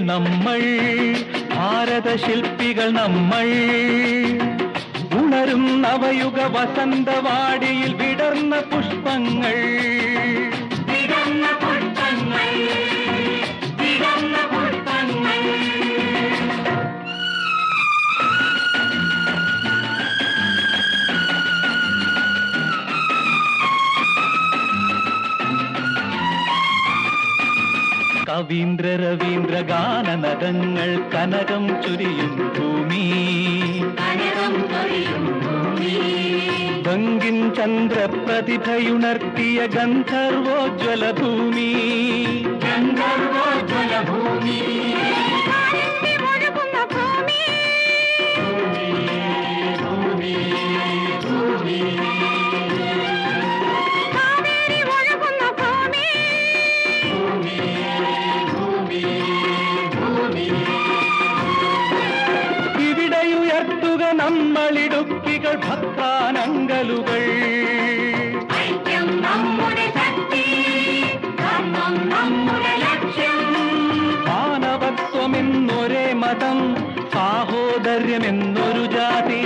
നമ്മൾ ഭാരതശില്പികൾ നമ്മൾ ഉണരും നവയുഗ വസന്തവാടിയിൽ വിടർന്ന പുഷ്പങ്ങൾ കവീന്ദ്ര രവീന്ദ്ര ഗാനനദങ്ങൾ കനകം ചൊരിയും ഭൂമി ബങ്കിൻ ചന്ദ്ര പ്രതിഭയുണർത്തിയ ഗന്ധർവോജ്വല ഭൂമി നമ്മളിടുക്കികൾ ഭക്താനങ്കലുകൾ മാനവത്വമെന്നൊരേ മതം സാഹോദര്യമെന്നൊരു ജാതി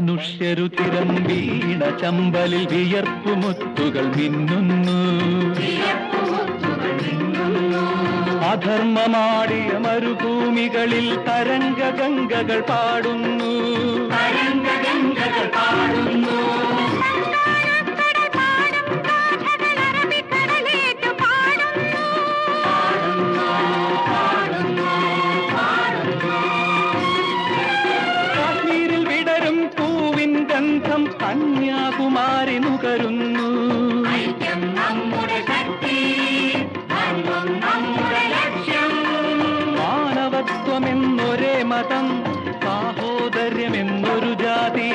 മനുഷ്യരുതിരം വീണ ചമ്പലിൽ വിയർപ്പുമുത്തുകൾ മിന്നുന്നു അധർമ്മമാടിയ മരുഭൂമികളിൽ തരംഗഗംഗകൾ പാടുന്നു ഗന്ധം കന്യാകുമാരി നുകരുന്നു മാനവത്വമെന്നൊരേ മതം സാഹോദര്യമെന്നൊരു ജാതി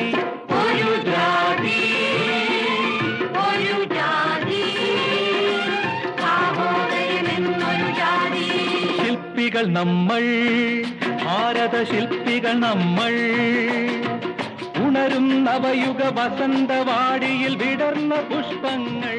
ശില്പികൾ നമ്മൾ ഭാരതശില്പികൾ നമ്മൾ ഉണരും നവയുഗ വസന്തവാടിയിൽ വിടർന്ന പുഷ്പങ്ങൾ